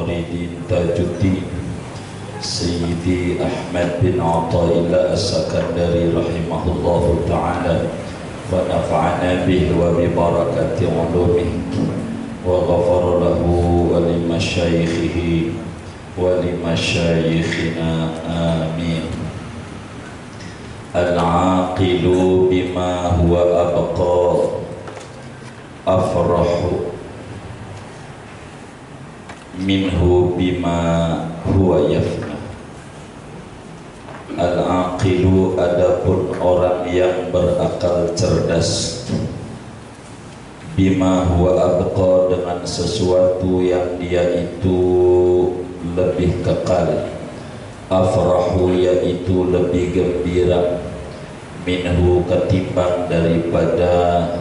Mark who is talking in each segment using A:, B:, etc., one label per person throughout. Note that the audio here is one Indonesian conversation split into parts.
A: Muridin Tajuddin Sayyidi Ahmad bin Athaillah As-Sakandari rahimahullahu ta'ala wa nafa'ana bihi wa bi barakati ulumihi wa ghafara lahu wa li masyayikhihi wa li masyayikhina amin. Al-aqilu bima huwa abqa afrahu minhu bima huwa yafna. Al-aqilu adapun orang yang berakal cerdas, bima huwa abqa dengan sesuatu yang dia itu lebih kekal, afrahu yaitu lebih gembira, minhu ketimbang daripada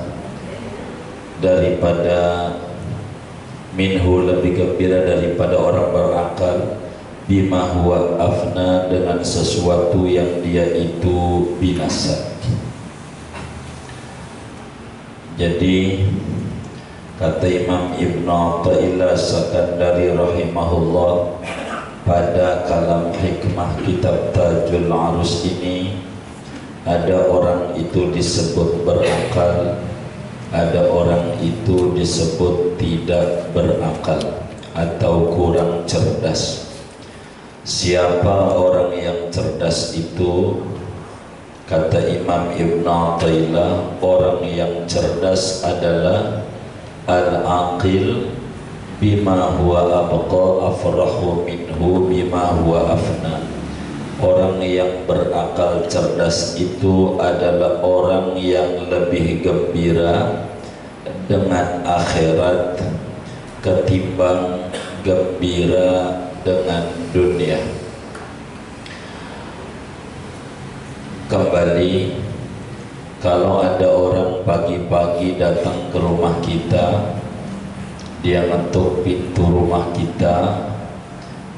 A: minhu lebih gembira daripada orang berakal, bima huwa afna dengan sesuatu yang dia itu binasa. Jadi kata Imam Ibn Athaillah Sakandari rahimahullah pada kalam hikmah kitab Tajul Arus ini, ada orang itu disebut berakal, ada orang itu disebut tidak berakal atau kurang cerdas. Siapa orang yang cerdas itu? Kata Imam Ibn Athaillah, orang yang cerdas adalah al-aqil bima huwa abqa afrahu minhu bima huwa afna. Orang yang berakal cerdas itu adalah orang yang lebih gembira dengan akhirat ketimbang gembira dengan dunia. Kembali, kalau ada orang pagi-pagi datang ke rumah kita, dia ngetuk pintu rumah kita,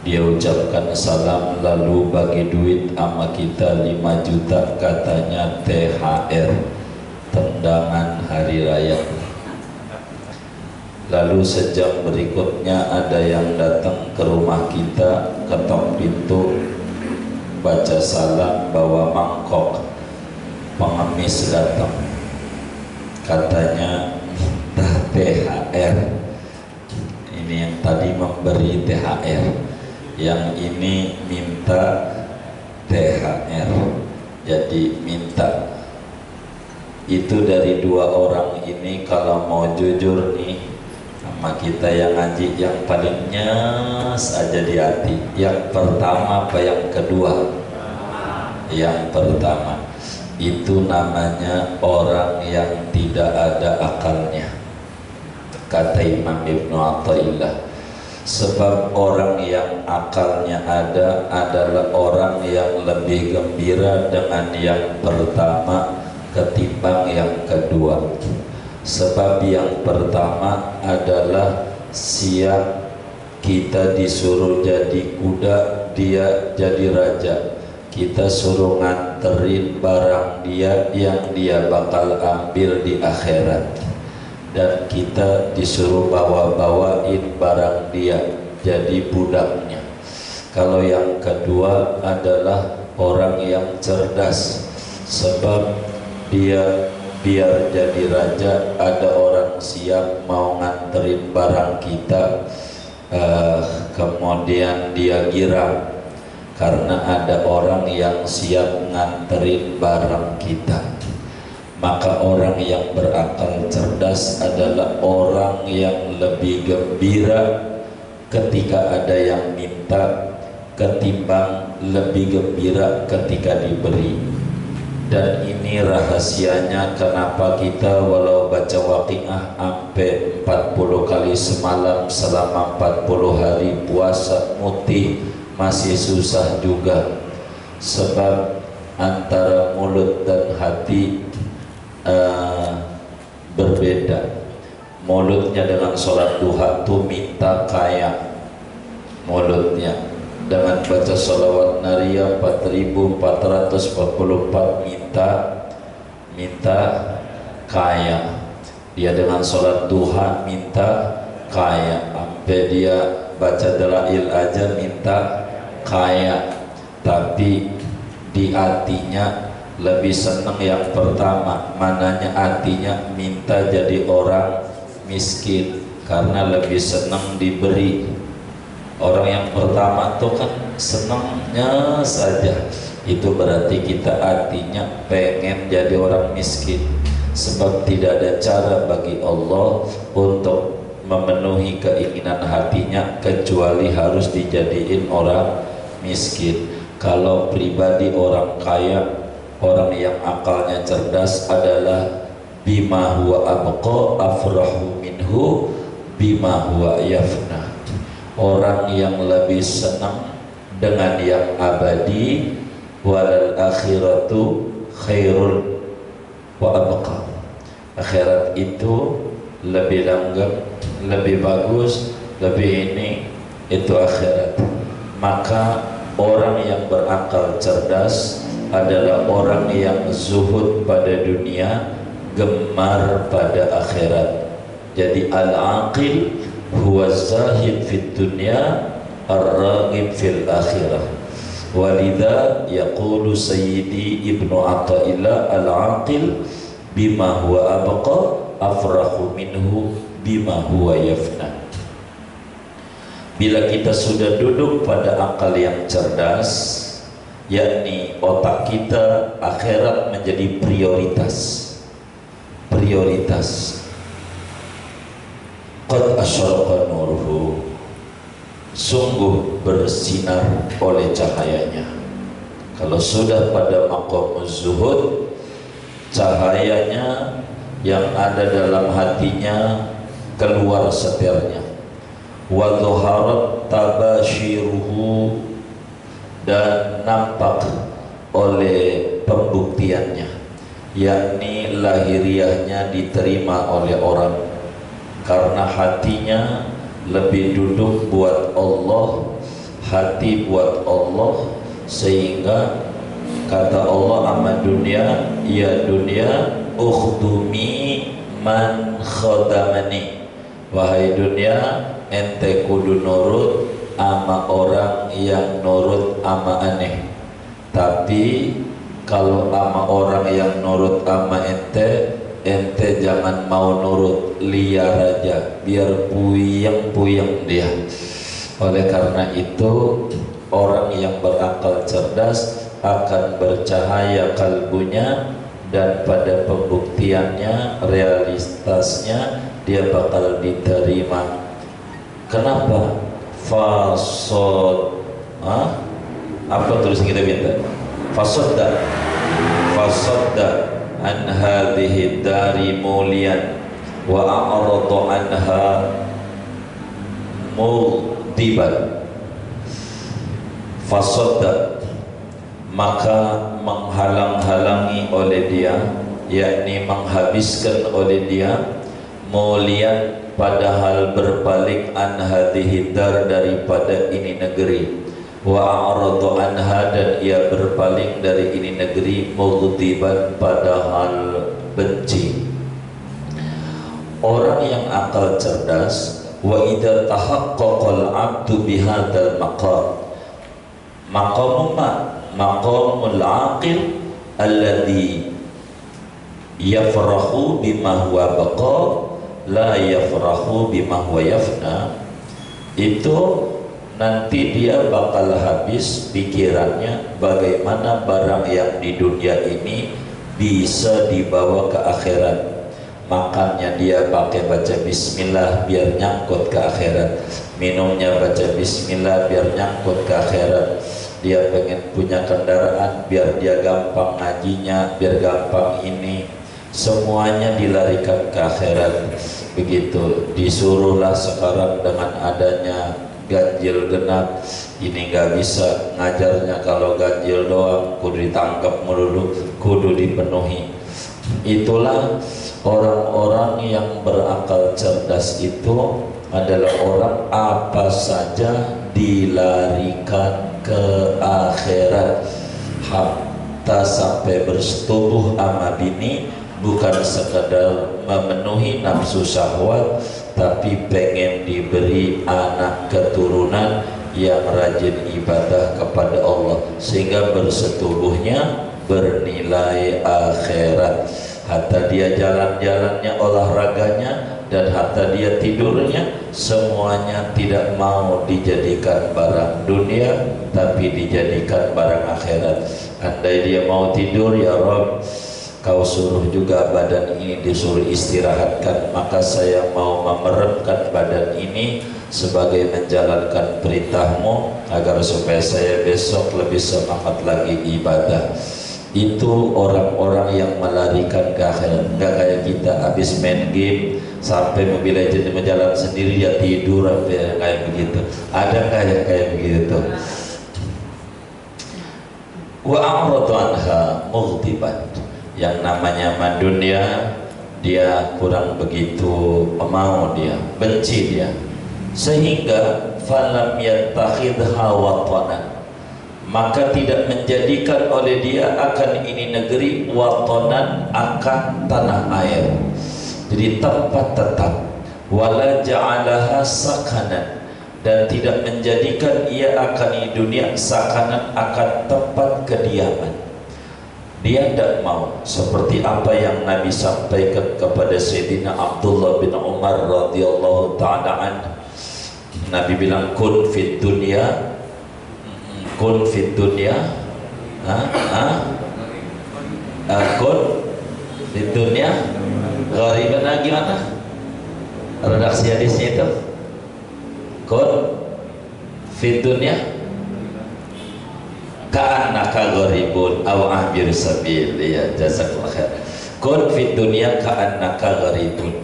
A: dia ucapkan salam lalu bagi duit sama kita 5 juta, katanya THR, tendangan hari raya. Lalu sejam berikutnya ada yang datang ke rumah kita, ketok pintu, baca salam, bawa mangkok, pengemis datang, katanya THR. Ini yang tadi memberi THR, yang ini minta THR, jadi minta. Itu dari dua orang ini. Kalau mau jujur nih sama kita yang ngaji, yang paling nyes aja di hati, yang pertama apa yang kedua? Yang pertama. Itu namanya orang yang tidak ada akalnya, kata Imam Ibn Athaillah. Sebab orang yang akalnya ada adalah orang yang lebih gembira dengan yang pertama ketimbang yang kedua. Sebab yang pertama adalah siap kita disuruh jadi kuda, dia jadi raja. Kita suruh nganterin barang dia yang dia bakal ambil di akhirat, dan kita disuruh bawa-bawain barang dia jadi budaknya. Kalau yang kedua adalah orang yang cerdas, sebab dia biar jadi raja ada orang siap mau nganterin barang kita, kemudian dia girang karena ada orang yang siap nganterin barang kita. Maka orang yang berakal cerdas adalah orang yang lebih gembira ketika ada yang minta ketimbang lebih gembira ketika diberi. Dan ini rahasianya kenapa kita walau baca Waqiah sampai 40 kali semalam selama 40 hari puasa mutih masih susah juga. Sebab antara mulut dan hati berbeda. Mulutnya dengan sholat duha tuh minta kaya, mulutnya dengan baca sholawat nariyah 4444 minta kaya. Dia dengan sholat duha minta kaya, sampai dia baca dalail aja minta kaya, tapi di hatinya lebih senang yang pertama. Mananya hatinya minta jadi orang miskin karena lebih senang diberi. Orang yang pertama tuh kan senangnya saja, itu berarti kita hatinya pengen jadi orang miskin. Sebab tidak ada cara bagi Allah untuk memenuhi keinginan hatinya kecuali harus dijadiin orang miskin. Kalau pribadi orang kaya, orang yang akalnya cerdas adalah bima huwa abqa afrahu minhu bima huwa yafna. Orang yang lebih senang dengan yang abadi, walal akhiratu khairun wa abqa. Akhirat itu lebih langgeng, lebih bagus, lebih ini, itu akhirat. Maka orang yang berakal cerdas adalah orang yang zuhud pada dunia, gemar pada akhirat. Jadi al-aqil huwa zahid fid dunya, ar-raghib fil akhirah. Walidha yaqulu sayyidi ibnu Athaillah, al-aqil bima huwa abqa afrahu minhu bima huwa yafna. Bila kita sudah duduk pada akal yang cerdas, yakni otak kita akhirat menjadi prioritas. Qad asyraqa nuruhu, sungguh bersinar oleh cahayanya. Kalau sudah pada maqam zuhud, cahayanya yang ada dalam hatinya keluar setirnya. Wa dhaharat tabashiruhu, dan nampak oleh pembuktiannya, yakni lahiriahnya diterima oleh orang karena hatinya lebih duduk buat Allah, hati buat Allah, sehingga kata Allah amma dunia, ya dunia ukhdumi man khadamani, wahai dunia ente kudu nurut ama orang yang nurut ama aneh. Tapi kalau ama orang yang nurut ama ente jangan mau nurut, liar aja, biar puyeng dia. Oleh karena itu orang yang berakal cerdas akan bercahaya kalbunya, dan pada pembuktiannya, realitasnya dia bakal diterima. Kenapa? Apa tulis kita minta? Fasodda an hadhihi dari mulian wa a'rada anha mudiban. Fasodda, maka menghalang-halangi oleh dia, yakni menghabiskan oleh dia, mulian padahal berbalik, an hadhihi dar daripada ini negeri, wa a'radu anha dan ia berpaling dari ini negeri, mughdiban padahal benci. Orang yang akal cerdas, wa idza tahaqqaqal 'abdu bihadzal maqam, maqamul aqil alladhi yafrahu bima huwa baqa la yafrahu bima huwa yafna. Itu nanti dia bakal habis pikirannya bagaimana barang yang di dunia ini bisa dibawa ke akhirat. Makannya dia pakai baca bismillah biar nyangkut ke akhirat, minumnya baca bismillah biar nyangkut ke akhirat. Dia pengen punya kendaraan biar dia gampang ngajinya, biar gampang ini, semuanya dilarikan ke akhirat. Begitu disuruhlah sekarang dengan adanya ganjil genap, ini nggak bisa ngajarnya kalau ganjil doang, kudu ditangkap melulu, kudu dipenuhi. Itulah orang-orang yang berakal cerdas itu adalah orang apa saja dilarikan ke akhirat, hatta sampai bersetubuh ama bini, bukan sekadar memenuhi nafsu syahwat, tapi pengen diberi anak keturunan. yang rajin ibadah kepada Allah sehingga bersetubuhnya bernilai akhirat. Hatta dia jalan-jalannya, olahraganya, dan hatta dia tidurnya, semuanya tidak mau dijadikan barang dunia, tapi dijadikan barang akhirat. Andai dia mau tidur, ya Rabb, Kau suruh juga badan ini disuruh istirahatkan, maka saya mau memeremkan badan ini sebagai menjalankan perintahmu agar supaya saya besok lebih semangat lagi ibadah. Itu orang-orang yang melarikan ke akhirat. Enggak kayak kita habis main game sampai Mobile Legends menjalan sendiri dia tidur kayak begitu. Ada kayak begitu. Wa a'radu anha mughdiban. Yang namanya dunia dia kurang begitu mau, dia benci dia, sehingga falam yattakhidha watanan, maka tidak menjadikan oleh dia akan ini negeri watanan, akan tanah air jadi tempat tetap, wala ja'alaha sakanan, dan tidak menjadikan ia akan ini dunia sakanan, akan tempat kediaman. Dia tidak mau seperti apa yang Nabi sampaikan kepada Sayyidina Abdullah bin Umar radhiyallahu ta'ala anhu. Nabi bilang kun fid dunya, kun fid dunya, kun fid dunya ghariban. Gimana redaksi hadisnya itu? Kun fid dunya ka'annaka gharibun aw ahbir sabil. Ya, jazakallahu khair. Kun fid dunya ka'annaka gharibun,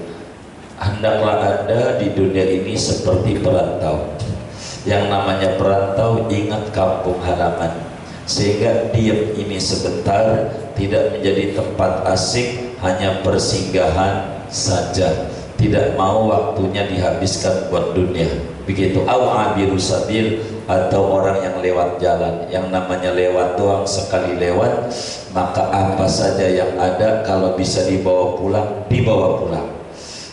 A: hendaklah Anda di dunia ini seperti perantau. Yang namanya perantau ingat kampung halaman, sehingga diam ini sebentar, tidak menjadi tempat asik, hanya persinggahan saja, tidak mau waktunya dihabiskan buat dunia. Begitu. Aw abiru sabil, atau orang yang lewat jalan. Yang namanya lewat doang, sekali lewat, maka apa saja yang ada kalau bisa dibawa pulang, dibawa pulang.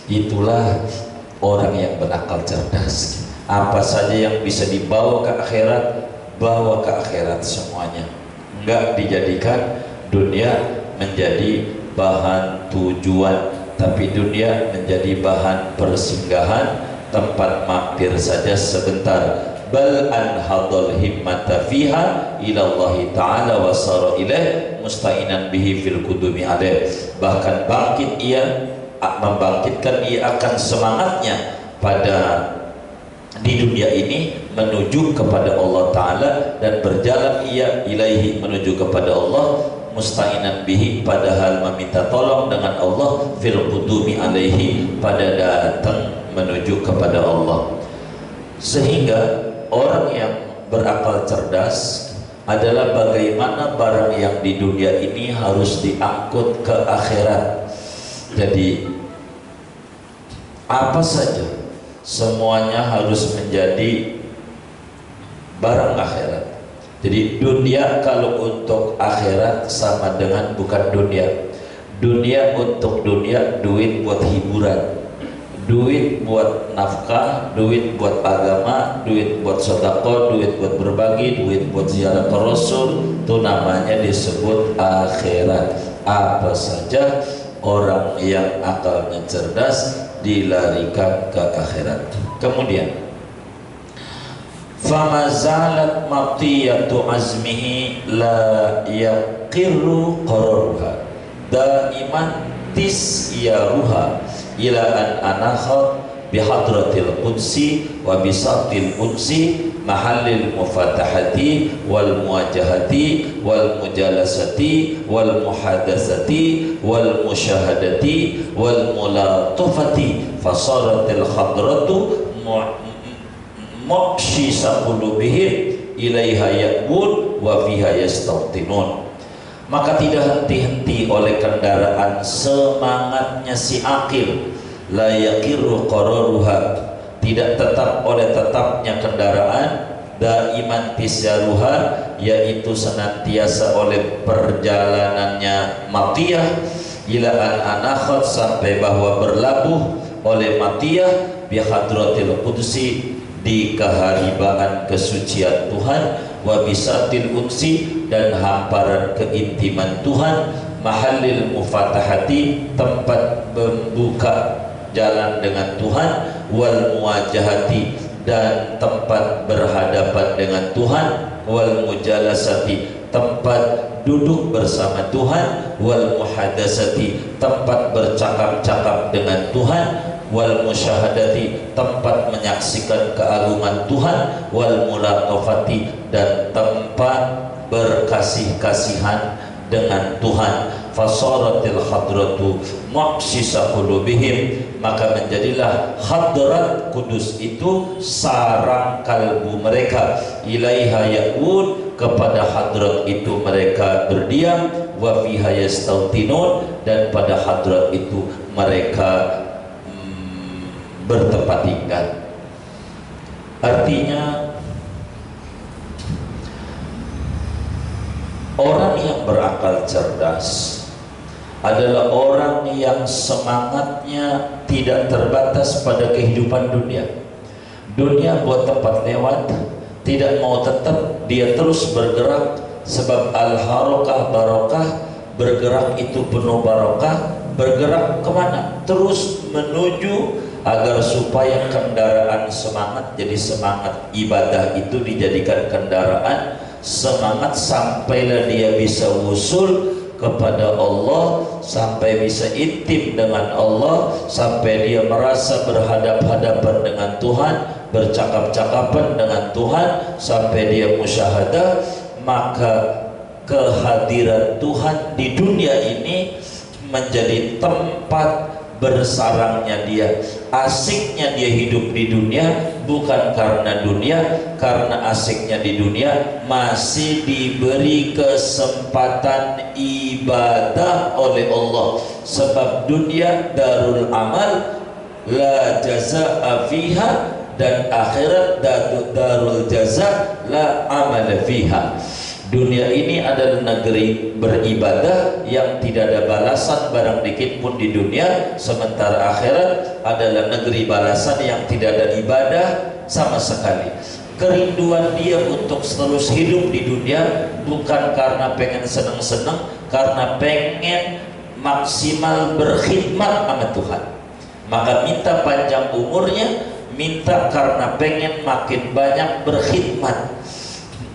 A: Itulah orang yang berakal cerdas. Apa saja yang bisa dibawa ke akhirat, bawa ke akhirat semuanya. Enggak dijadikan dunia menjadi bahan tujuan, tapi dunia menjadi bahan persinggahan, tempat mampir saja sebentar. Bal anhadul himmata fiha ilallahi ta'ala wa sara ilaih musta'inan bihi fil qudumi alaih. Bahkan bangkit ia, membangkitkan ia akan semangatnya pada di dunia ini menuju kepada Allah Ta'ala, dan berjalan ia ilaihi, menuju kepada Allah, musta'inan bihi, padahal meminta tolong dengan Allah, fil qudumi alaihi, pada datang menuju kepada Allah. Sehingga orang yang berakal cerdas adalah bagaimana barang yang di dunia ini harus diangkut ke akhirat. Jadi apa saja semuanya harus menjadi barang akhirat. Jadi dunia kalau untuk akhirat sama dengan bukan dunia. Dunia untuk dunia, duit buat hiburan, duit buat nafkah, duit buat agama, duit buat sedekah, duit buat berbagi, duit buat ziarah ke Rasul, itu namanya disebut akhirat. Apa saja orang yang akalnya cerdas dilarikan ke akhirat. Kemudian famazalat maqiyatu azmihi la yaqirru qararuha daiman tisyaruha ila an anakha bihadratil qudsi wa bisatil qudsi mahallil mufatahati wal muwajahati wal mujalasati wal muhadatsati wal musyahadati wal mulatafati fasaratil hadratu muqshisa qulubihim ilaiha ya'bud wa fiha yastawtinun. Maka tidak henti-henti oleh kendaraan semangatnya si akil, la yaqiru qararuha, tidak tetap oleh tetapnya kendaraan, daiman tisyaruha, yaitu senantiasa oleh perjalanannya matiyah, ila an anakhat, sampai bahwa berlabuh oleh matiyah bi hadratil qudsi, di keharibaan kesucian Tuhan, wa bisatil unsi, dan hamparan keintiman Tuhan, mahallil mufatahati, tempat membuka jalan dengan Tuhan, wal muwajahati, dan tempat berhadapan dengan Tuhan, wal mujalasati, tempat duduk bersama Tuhan, wal muhadasati, tempat bercakap-cakap dengan Tuhan, wal musyahadati, tempat menyaksikan keagungan Tuhan, wal mulaqafati, dan tempat berkasih-kasihan dengan Tuhan. Fasaratil hadratu maqsisa qulubihim, maka menjadilah hadrat kudus itu sarang kalbu mereka. Ilaiha ya'ud, kepada hadrat itu mereka berdiam. Wa fiha yastautinun, dan pada hadrat itu mereka bertempat tinggal. Artinya orang yang berakal cerdas adalah orang yang semangatnya tidak terbatas pada kehidupan dunia. Dunia buat tempat lewat, tidak mau, tetap dia terus bergerak, sebab al-harakah barokah, bergerak itu penuh barokah. Bergerak kemana? Terus menuju agar supaya kendaraan semangat jadi semangat. Ibadah itu dijadikan kendaraan semangat sampailah dia bisa wusul kepada Allah, sampai bisa intim dengan Allah, sampai dia merasa berhadap-hadapan dengan Tuhan, bercakap-cakapan dengan Tuhan, sampai dia musyahadah. Maka kehadiran Tuhan di dunia ini menjadi tempat bersarangnya dia. Asiknya dia hidup di dunia bukan karena dunia, karena asiknya di dunia masih diberi kesempatan ibadah oleh Allah. Sebab dunia darul amal la jazaa'a fiha, dan akhirat darul jaza la amal fiha. Dunia ini adalah negeri beribadah yang tidak ada balasan barang dikit pun di dunia, sementara akhirat adalah negeri balasan yang tidak ada ibadah sama sekali. Kerinduan dia untuk terus hidup di dunia bukan karena pengen seneng-seneng, karena pengen maksimal berkhidmat sama Tuhan. Maka minta panjang umurnya, minta karena pengen makin banyak berkhidmat.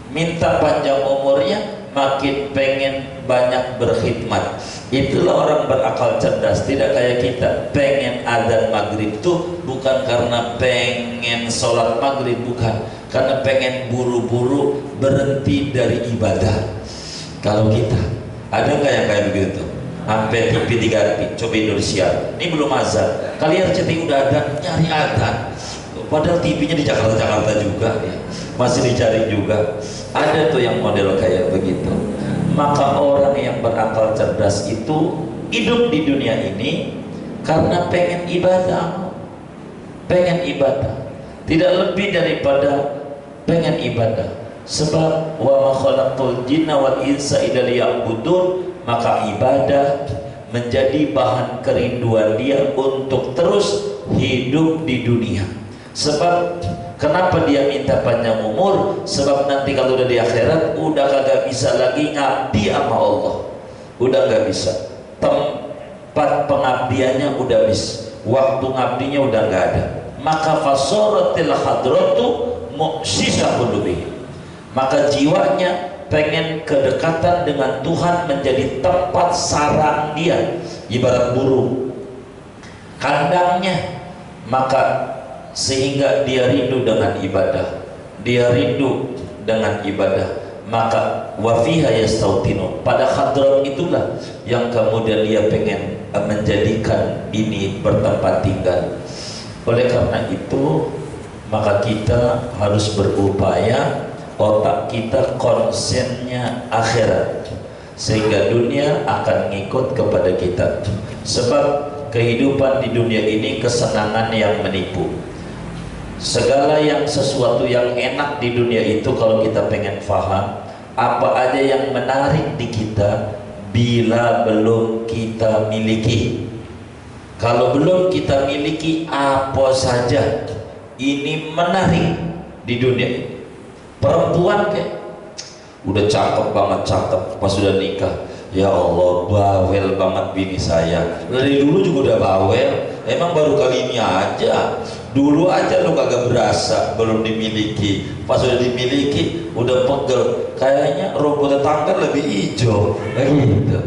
A: Minta panjang umurnya, makin pengen banyak berkhidmat. Itulah orang berakal cerdas, tidak kayak kita. Pengen adzan maghrib itu bukan karena pengen sholat maghrib, bukan, karena pengen buru-buru berhenti dari ibadah. Kalau kita, ada nggak yang kayak begitu? Sampai TV diganti, coba Indonesia, ini belum azan, kalian RCTI udah ada, nyari adzan. Padahal TV-nya di Jakarta juga ya, masih dicari juga. Ada tuh yang model kayak begitu. Maka orang yang berakal cerdas itu hidup di dunia ini karena pengen ibadah, pengen ibadah, tidak lebih daripada pengen ibadah. Sebab wa ma khalaqtul jinna wal insa illa liya'budun, maka ibadah menjadi bahan kerinduan dia untuk terus hidup di dunia. Sebab kenapa dia minta panjang umur? Sebab nanti kalau udah di akhirat udah kagak bisa lagi ngabdi sama Allah, udah gak bisa. Tempat pengabdiannya udah habis, waktu ngabdinya udah gak ada. Maka fasaratil hadratu mu'sisa qulubi, maka jiwanya pengen kedekatan dengan Tuhan menjadi tempat sarang dia, ibarat burung kandangnya. Maka sehingga dia rindu dengan ibadah, dia rindu dengan ibadah. Maka wafiha yastautinu, pada hadrat itulah yang kemudian dia pengen menjadikan ini bertempat tinggal. Oleh karena itu, maka kita harus berupaya otak kita konsennya akhirat, sehingga dunia akan ngikut kepada kita. Sebab kehidupan di dunia ini kesenangan yang menipu. Segala yang sesuatu yang enak di dunia itu, kalau kita pengen paham apa aja yang menarik di kita, bila belum kita miliki. Kalau belum kita miliki, apa saja ini menarik, di dunia ini. Perempuan kayak udah cakep banget, cakep, pas sudah nikah, ya Allah bawel banget bini saya. Dari dulu juga udah bawel, emang baru kali ini aja. Dulu aja lu kagak berasa, belum dimiliki, pas sudah dimiliki udah pegel, kayaknya rumput tetangga lebih hijau gitu.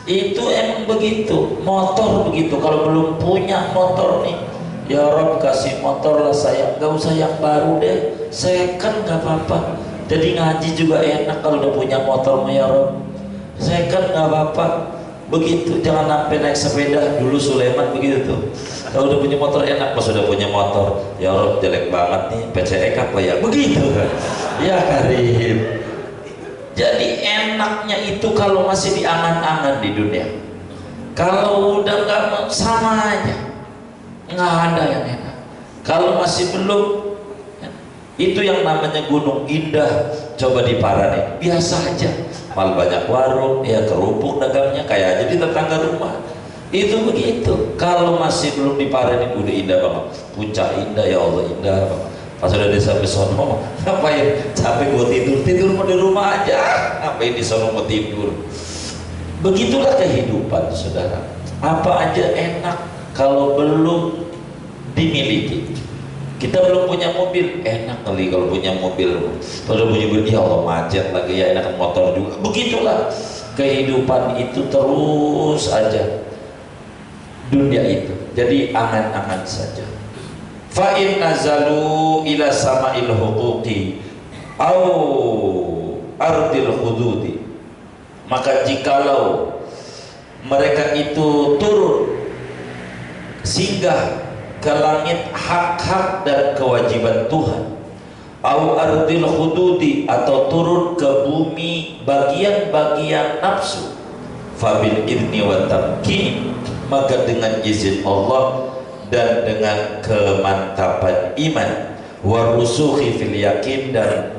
A: Itu emang begitu, motor begitu. Kalau belum punya motor nih, ya Rob kasih motor lah saya, gak usah yang baru deh, second gak apa-apa. Jadi ngaji juga enak kalau udah punya motor, ya Rob, second gak apa-apa. Begitu, jangan sampai naik sepeda. Dulu Sulaiman begitu tuh, kalau udah punya motor enak, pas udah punya motor, ya Rob jelek banget nih, PCX apa ya, begitu ya Karim. Jadi enaknya itu kalau masih diangan-angan di dunia. Kalau udah nggak, sama aja, nggak ada yang enak. Kalau masih belum, itu yang namanya gunung indah, coba diparani, biasa aja, malah banyak warung, ya kerupuk dagangnya kayak aja di tetangga rumah. Itu begitu. Kalau masih belum diparani, udah indah banget, puncak indah, ya Allah indah banget. Pas udah di sampai sono, ngapain capek buat tidur mau di rumah aja, ngapain di sono mau tidur. Begitulah kehidupan, saudara. Apa aja enak kalau belum dimiliki. Kita belum punya mobil, enak kali kalau punya mobil. Kalau punya mobil, ya Allah macet lagi, ya enak motor juga. Begitulah kehidupan itu, terus aja dunia itu. Jadi angan-angan saja. Fa in nazalu ila sama'il huquqi au ardil hududi, maka jikalau mereka itu turun, singgah ke langit hak-hak dan kewajiban Tuhan, au ardil hududi, atau turun ke bumi bagian-bagian nafsu, fabil idni wa tamkin, maka dengan izin Allah dan dengan kemantapan iman, warusukhi fil yakin, dan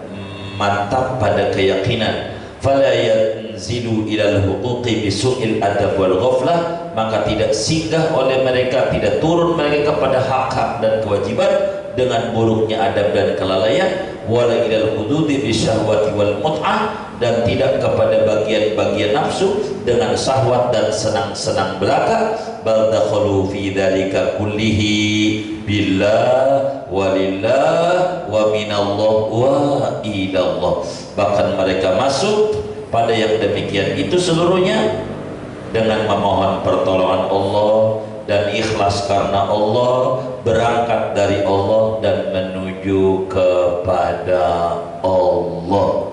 A: mantap pada keyakinan, fala yanzilu ilal huquqi bisu'il adab wal ghaflah, maka tidak singgah oleh mereka, tidak turun mereka kepada hak-hak dan kewajiban dengan buruknya adab dan kelalaian, wala ilal hududi bisyahwati wal mut'ah, dan tidak kepada bagian-bagian nafsu dengan syahwat dan senang-senang belaka. Bal dakhalu fi dzalika kullihi billah walillah wa minallah wa ilallah. Bahkan mereka masuk pada yang demikian itu seluruhnya dengan memohon pertolongan Allah dan ikhlas karena Allah, berangkat dari Allah dan menuju kepada Allah.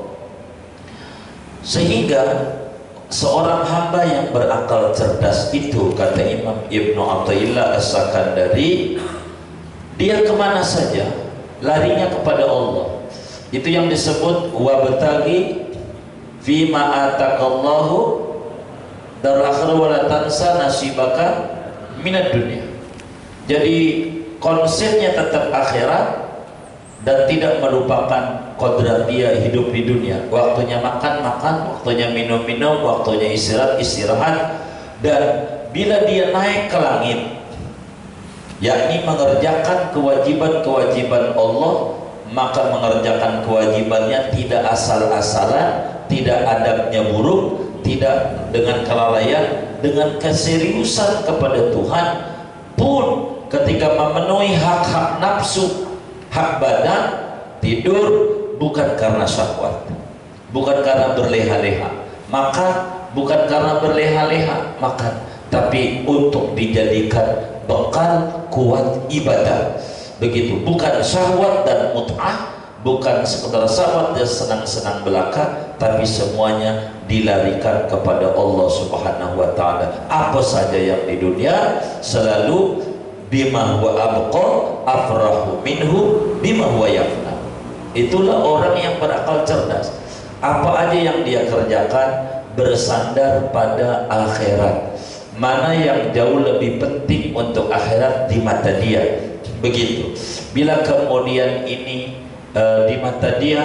A: Sehingga seorang hamba yang berakal cerdas itu, kata Imam Ibnu Athaillah As-Sakandari, dia kemana saja larinya kepada Allah. Itu yang disebut wabtaghi fima ataqallahu darul akhirah wa la tansa nasibaka minad dunya. Jadi konsepnya tetap akhirat dan tidak melupakan kodrat dia hidup di dunia. Waktunya makan, waktunya minum, waktunya istirahat. Dan bila dia naik ke langit, yakni mengerjakan kewajiban-kewajiban Allah, maka mengerjakan kewajibannya tidak asal-asalan, tidak adabnya buruk, tidak dengan kelalaian, dengan keseriusan kepada Tuhan pun. Ketika memenuhi hak-hak nafsu, hak badan, tidur bukan karena syahwat, bukan karena berleha-leha makan, bukan karena berleha-leha makan, tapi untuk dijadikan bekal kuat ibadah. Begitu, bukan syahwat dan mut'ah, bukan sekedar syahwat dan senang-senang belaka, tapi semuanya dilarikan kepada Allah Subhanahu wa ta'ala. Apa saja yang di dunia selalu bima huwa abqa afrahu minhu bima huwa yafna. Itulah orang yang berakal cerdas. Apa aja yang dia kerjakan bersandar pada akhirat. Mana yang jauh lebih penting untuk akhirat di mata dia. Begitu. Bila kemudian ini di mata dia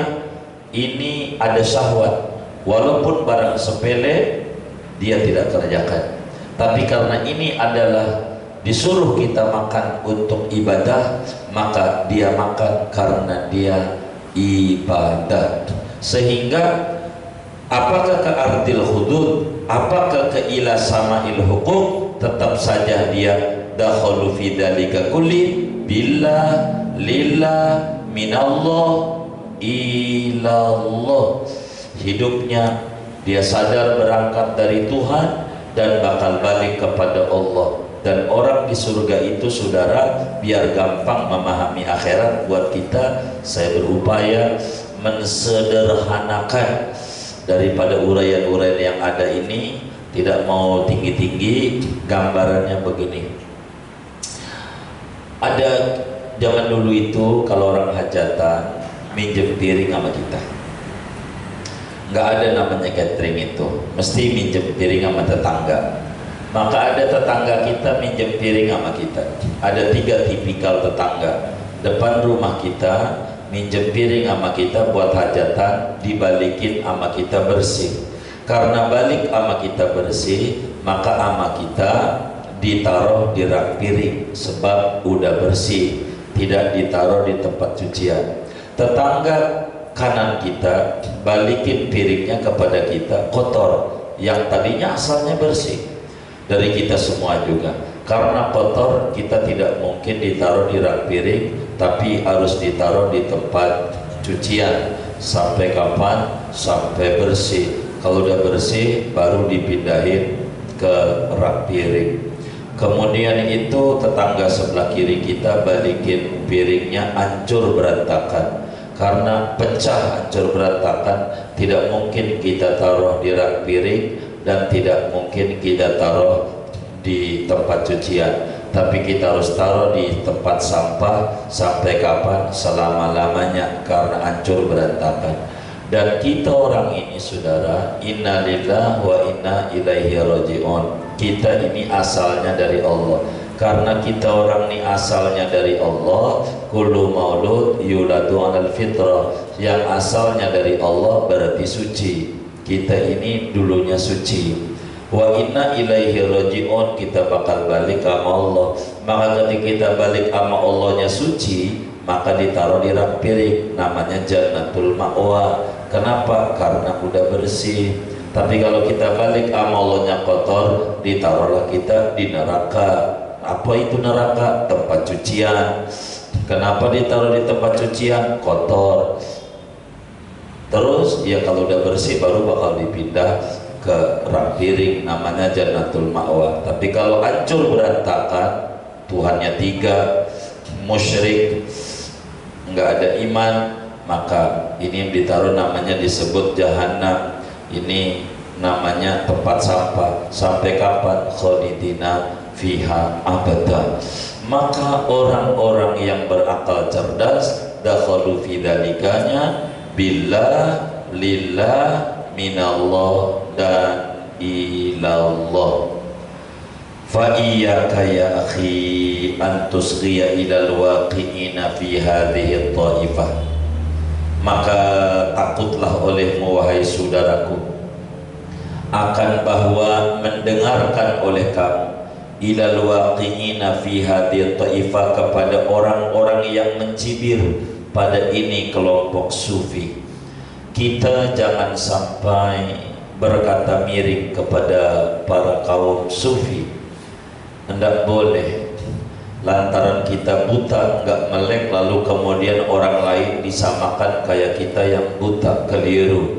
A: ini ada syahwat, walaupun barang sepele dia tidak kerjakan, tapi karena ini adalah disuruh kita makan untuk ibadah, maka dia makan karena dia ibadah. Sehingga apakah ke ardil hudud, apakah ke ila sama'il huquq, tetap saja dia dakhalu fi dzalika kulli billah lillah minallah ilallah. Hidupnya dia sadar berangkat dari Tuhan dan bakal balik kepada Allah. Dan orang di surga itu, saudara, biar gampang memahami akhirat buat kita, saya berupaya mensederhanakan daripada uraian-uraian yang ada ini. Tidak mau tinggi-tinggi, gambarannya begini. Ada zaman dulu itu kalau orang hajatan minjem piring sama kita, nggak ada namanya catering, itu mesti minjem piring sama tetangga. Maka ada tetangga kita minjem piring sama kita. Ada 3 tipikal tetangga. Depan rumah kita minjem piring sama kita buat hajatan, dibalikin sama kita bersih. Karena balik sama kita bersih, maka sama kita ditaruh di rak piring sebab udah bersih, tidak ditaruh di tempat cucian. Tetangga kanan kita balikin piringnya kepada kita kotor, yang tadinya asalnya bersih. Dari kita semua juga, karena kotor kita tidak mungkin ditaruh di rak piring, tapi harus ditaruh di tempat cucian. Sampai kapan? Sampai bersih. Kalau udah bersih baru dipindahin ke rak piring. Kemudian itu tetangga sebelah kiri kita balikin piringnya hancur berantakan. Karena pecah, hancur berantakan, tidak mungkin kita taruh di rak piring dan tidak mungkin kita taruh di tempat cucian, tapi kita harus taruh di tempat sampah. Sampai kapan? Selama-lamanya, karena hancur berantakan. Dan kita orang ini, saudara, inna lillahi wa inna ilaihi raji'un. Kita ini asalnya dari Allah. Karena kita orang ini asalnya dari Allah, kullu maulud yuladu 'alal fitrah. Yang asalnya dari Allah berarti suci. Kita ini dulunya suci. Wa inna ilaihi raji'un, kita bakal balik sama Allah. Maka ketika kita balik sama Allahnya suci, maka ditaruh di rak piring, namanya jannatul ma'wa. Kenapa? Karena udah bersih. Tapi kalau kita balik sama Allahnya kotor, ditaruhlah kita di neraka. Apa itu neraka? Tempat cucian. Kenapa ditaruh di tempat cucian? Kotor. Terus ya kalau udah bersih baru bakal dipindah ke rak piring, namanya jannatul ma'wa. Tapi kalau hancur berantakan, Tuhannya 3, musyrik, nggak ada iman, maka ini yang ditaruh namanya disebut jahanam. Ini namanya tempat sampah. Sampai kapan? Khalidina fiha abada. Maka orang-orang yang berakal cerdas dakhalu fi dzalikanya billah lillah minallah dan ilallah. Fa iyyaka ya akhi an tusghiya ilal waqi'ina fi hadhihi ta'ifah. Maka takutlah olehmu wahai saudaraku akan bahwa mendengarkan oleh kamu ilal waqi'ina fi hadhihi ta'ifah, kepada orang-orang yang mencibir pada ini kelompok sufi. Kita jangan sampai berkata miring kepada para kaum sufi. Tidak boleh. Lantaran kita buta, nggak melek, lalu kemudian orang lain disamakan kayak kita yang buta, keliru.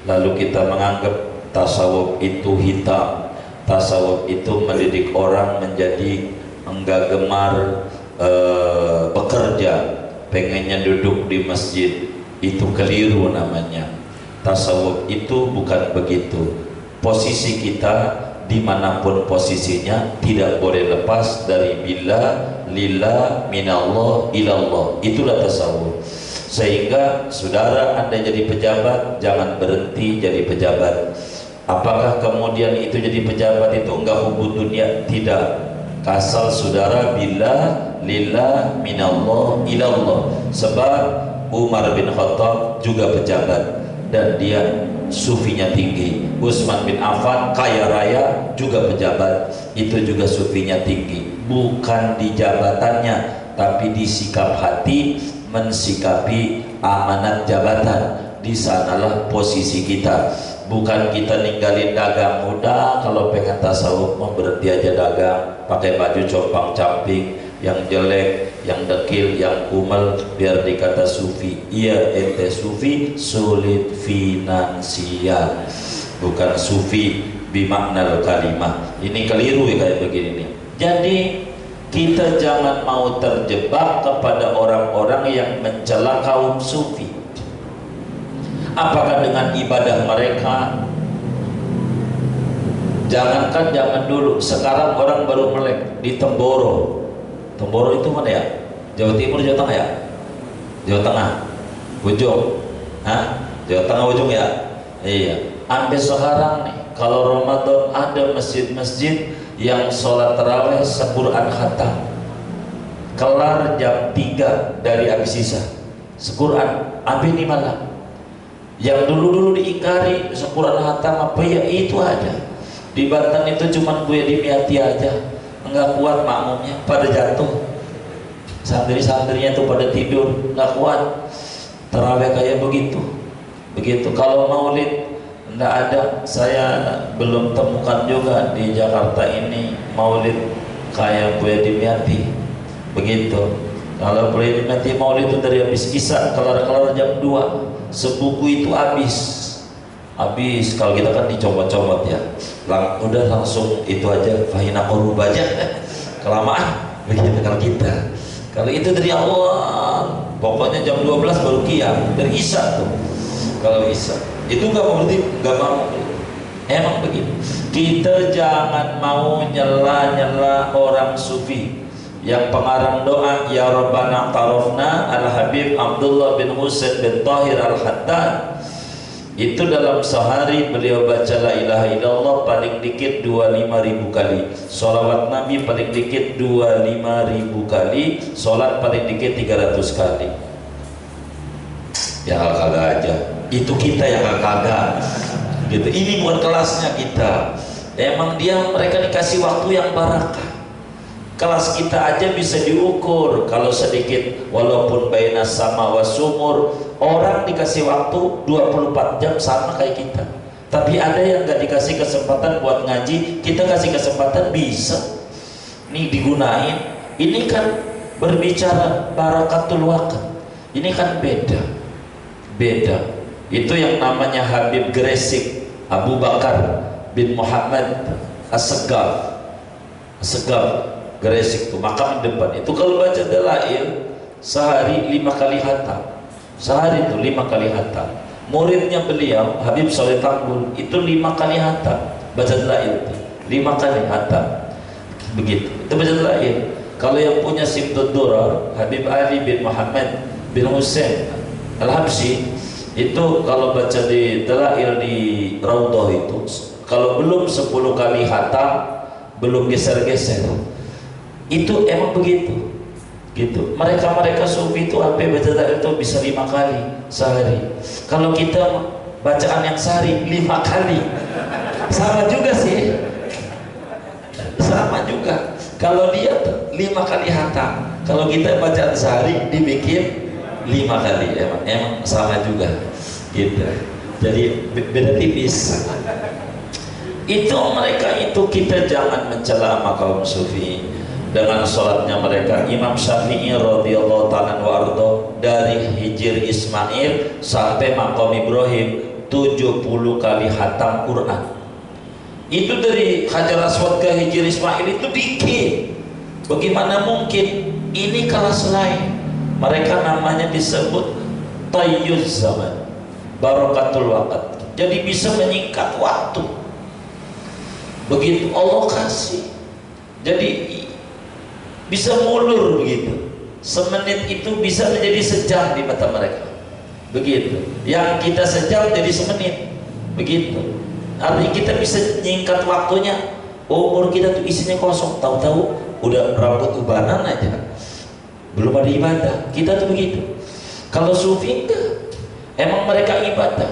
A: Lalu kita menganggap tasawuf itu hitam. Tasawuf itu mendidik orang menjadi enggak gemar bekerja, pengennya duduk di masjid. Itu keliru namanya. Tasawuf itu bukan begitu. Posisi kita dimanapun posisinya tidak boleh lepas dari billah lillah minallah ilallah. Itulah tasawuf. Sehingga saudara, Anda jadi pejabat, jangan berhenti jadi pejabat. Apakah kemudian itu jadi pejabat itu enggak hubung dunia? Tidak. Asal saudara billah lillah minallah ilallah. Sebab Umar bin Khattab juga pejabat dan dia sufinya tinggi. Utsman bin Affan kaya raya juga pejabat, itu juga sufinya tinggi. Bukan di jabatannya, tapi di sikap hati mensikapi amanat jabatan. Di sanalah posisi kita. Bukan kita ninggalin dagang. Udah kalau pengen tasawuf mau berhenti aja dagang, pakai baju compang-camping yang jelek, yang dekil, yang kumel, biar dikata sufi. Iya, ente sufi sulit finansial, bukan sufi bimaknal kalimah. Ini keliru ya kayak begini nih. Jadi kita jangan mau terjebak kepada orang-orang yang mencela kaum sufi. Apakah dengan ibadah mereka? Jangankan zaman dulu, sekarang orang baru melek di Temboro. Temboro itu mana ya? Jawa Timur, Jawa Tengah ya? Jawa Tengah, Ujung. Hah? Jawa Tengah ujung ya? Iya. Sampai sekarang nih, kalau Ramadan ada masjid-masjid yang sholat tarawih Quran khatam, kelar jam 3 dari habis isya, Quran sampai ini malam. Yang dulu-dulu diingkari Quran khatam apa ya, itu ada. Di Banten itu cuma gue dimyati aja, enggak kuat makmumnya, pada jatuh. Santri-santrinya itu pada tidur, enggak kuat. Tarawih kayak begitu. Begitu. Kalau maulid enggak ada. Saya belum temukan juga di Jakarta ini maulid kayak gue dimyati. Begitu. Kalau gue dimyati maulid itu dari habis isya kelar-kelar jam 2. Sebuku itu habis. Kalau kita kan dicomot-comot ya, udah langsung itu aja, fahina korub aja, kelamaan begitu. Kalau kita, kalau itu dari awal, pokoknya jam 12 baru qiyam, dari isya tuh. Kalau isya itu nggak mau berhenti, nggak mau. Emang begitu. Kita jangan mau nyela-nyela orang sufi. Yang pengarang doa ya Rabbana tarafna Al-Habib Abdullah bin Husain bin Tahir Al-Haddad, itu dalam sehari beliau baca la ilaha illallah paling dikit 25.000 kali, sholawat Nabi paling dikit 25.000 kali, sholat paling dikit 300 kali. Ya kagak aja, itu kita yang kagak gitu. Ini bukan kelasnya kita. Emang mereka dikasih waktu yang barakah. Kelas kita aja bisa diukur kalau sedikit, walaupun baina sama wasumur. Orang dikasih waktu 24 jam sama kayak kita, tapi ada yang gak dikasih kesempatan buat ngaji, kita kasih kesempatan bisa nih digunain. Ini kan berbicara barakatul waqt, ini kan beda. Itu yang namanya Habib Gresik Abu Bakar bin Muhammad As-Segaf Gresik itu makam di depan itu, kalau baca dalail sehari 5 kali khatam, sehari itu 5 kali khatam. Muridnya beliau Habib Soleh Tambul itu 5 kali khatam baca dalail itu, 5 kali khatam begitu. Itu baca dalail. Kalau yang punya Simtud Durar Habib Ali bin Muhammad bin Husain Al-Habsyi itu kalau baca di dalail di Raudhah itu, kalau belum 10 kali khatam, belum geser-geser. Itu emang begitu gitu. Mereka sufi itu sampai baca dalail itu bisa 5 kali sehari. Kalau kita bacaan yang sehari 5 kali, sama juga sih, sama juga. Kalau dia 5 kali hatam, kalau kita bacaan sehari dibikin 5 kali, emang sama juga gitu. Jadi beda tipis. Itu mereka itu, kita jangan mencela sama kaum sufi dengan sholatnya mereka. Imam Syafi'i radhiyallahu ta'ala wa ardo, dari Hijr Ismail sampai Maqam Ibrahim 70 kali khatam Quran. Itu dari Hajar Aswad ke Hijr Ismail itu dikit. Bagaimana mungkin? Ini kelas lain. Mereka namanya disebut tayyuz zaman, barakatul waqt. Jadi bisa menyingkat waktu. Begitu Allah kasih. Jadi bisa mulur begitu. Semenit itu bisa menjadi sejam di mata mereka. Begitu. Yang kita sejam jadi semenit. Begitu. Artinya kita bisa nyingkat waktunya. Umur kita tuh isinya kosong. Tahu-tahu udah rambut ubanan aja. Belum ada ibadah. Kita tuh begitu. Kalau sufi enggak. Emang mereka ibadah.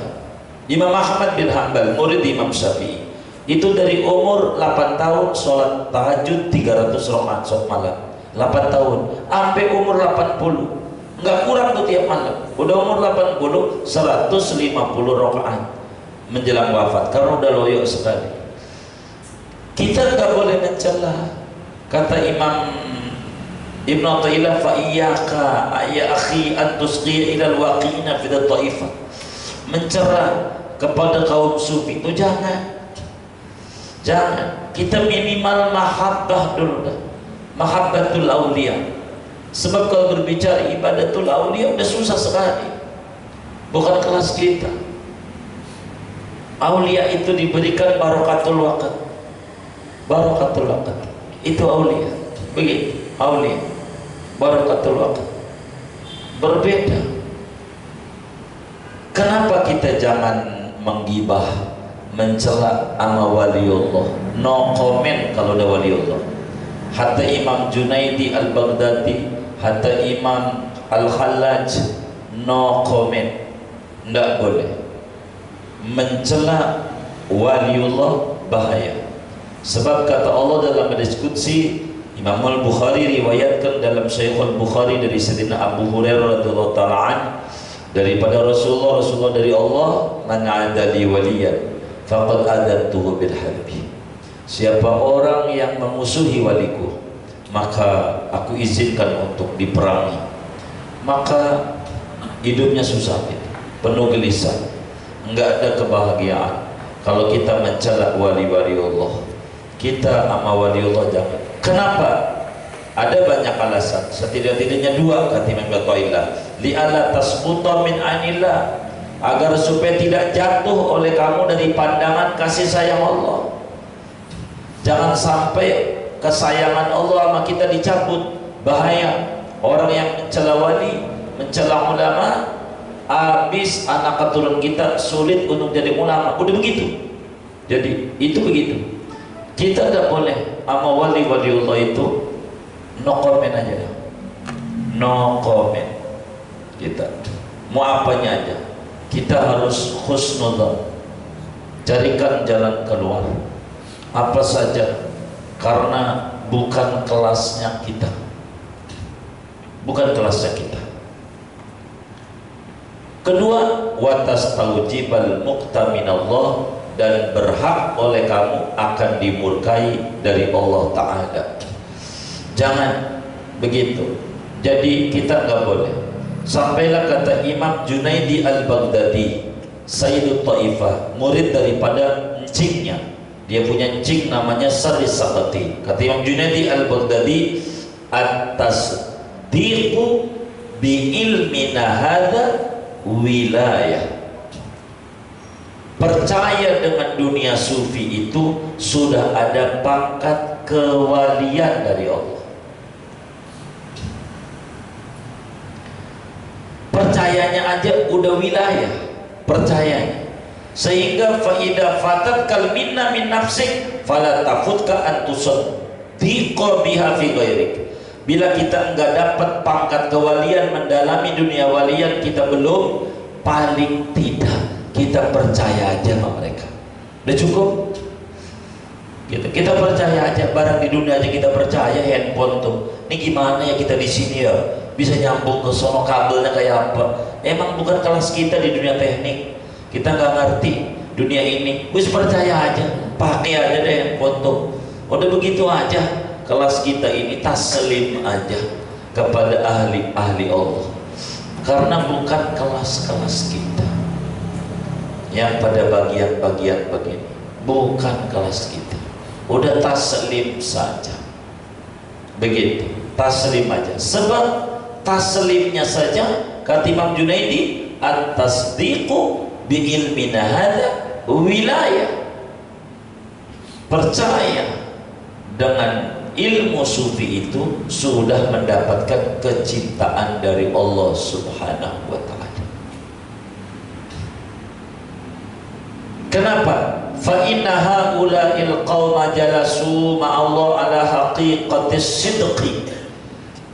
A: Imam Ahmad bin Hanbal, murid Imam Syafi'i, itu dari umur 8 tahun sholat tahajud 300 rakaat sholat malam, 8 tahun sampai umur 80, nggak kurang tuh tiap malam. Udah umur 80, 150 rakaat menjelang wafat karena udah loyo sekali. Kita nggak boleh mencela. Kata Imam Ibn Athaillah, fa iyyaka ya akhi an tusqi ila al-waqina fi dhaifah. Mencela kepada kaum sufi itu jangan. Kita minimal mahabbah dulu dah. Mahabbatul auliya. Sebab kalau berbicara ibadatul auliya udah susah sekali. Bukan kelas kita. Aulia itu diberikan barakatul waqt. Barakatul waqt. Itu aulia. Begitu, aulia. Barakatul waqt. Berbeda. Kenapa kita jangan menggibah, mencela ama waliullah? No comment kalau ada waliullah. Hatta Imam Junaidi Al-Baghdadi, hatta Imam Al-Khallaj, no comment. Tidak boleh mencela waliullah, bahaya. Sebab kata Allah dalam hadis qudsi, Imam Al-Bukhari riwayatkan dalam Sahih Al-Bukhari dari Sayyidina Abu Hurairah radhiyallahu ta'ala an, daripada Rasulullah dari Allah, man adali waliyan faqad adantuhu bil harbi. Siapa orang yang memusuhi waliku, maka aku izinkan untuk diperangi. Maka hidupnya susah, penuh gelisah, enggak ada kebahagiaan. Kalau kita mencela wali-wali Allah, kita sama wali Allah jangan. Kenapa? Ada banyak alasan. Setidak-tidaknya dua, kata Imam Athaillah. Li'alla tasbuta min ainillah, agar supaya tidak jatuh oleh kamu dari pandangan kasih sayang Allah. Jangan sampai kesayangan Allah sama kita dicabut. Bahaya. Orang yang mencela wali, mencela ulama, habis anak keturunan kita sulit untuk jadi ulama. Udah begitu. Jadi itu begitu. Kita tidak boleh sama wali-waliullah itu no comment aja. No comment. Kita mau apanya aja, kita harus husnudzon, carikan jalan keluar apa saja, karena bukan kelasnya kita, bukan kelasnya kita. Kedua, watas taujibal muqtaminallah, dan berhak oleh kamu akan dimurkai dari Allah Ta'ala. Jangan begitu. Jadi kita nggak boleh. Sampailah kata Imam Junaidi Al-Baghdadi, Sayyidut Taifah, murid daripada encingnya. Dia punya encing namanya Saris Sakati. Kata Imam Junaidi Al-Baghdadi, at-tasdiqu bi ilmina hadha wilayah. Percaya dengan dunia sufi itu sudah ada pangkat kewalian dari Allah. Percayanya aja udah wilayah, percayanya. Sehingga faida fatat kal minna min nafsik fala tafutka antusun diqa biha fi ghairik. Bila kita enggak dapat pangkat kewalian, mendalami dunia walian, kita belum, paling tidak kita percaya aja sama mereka. Udah cukup. Kita percaya aja, barang di dunia aja kita percaya. Handphone tuh, ini gimana ya kita di sini ya, bisa nyambung ke sono kabelnya kayak apa? Emang bukan kelas kita di dunia teknik, kita nggak ngerti dunia ini. Wis percaya aja, pakai aja deh handphone tuh. Udah begitu aja. Kelas kita ini taslim aja kepada ahli-ahli Allah, karena bukan kelas-kelas kita yang pada bagian-bagian begini, bukan kelas kita. Udah taslim saja, begitu, taslim aja. Sebab taslimnya saja, kata Imam Junaidi, at-tasdiqu bi ilmina hadza wilayah. Percaya dengan ilmu sufi itu sudah mendapatkan kecintaan dari Allah Subhanahu wa ta'ala. Kenapa? Fa inna haula'il qauma jalasu ma'allah ala haqiqatis sidqi.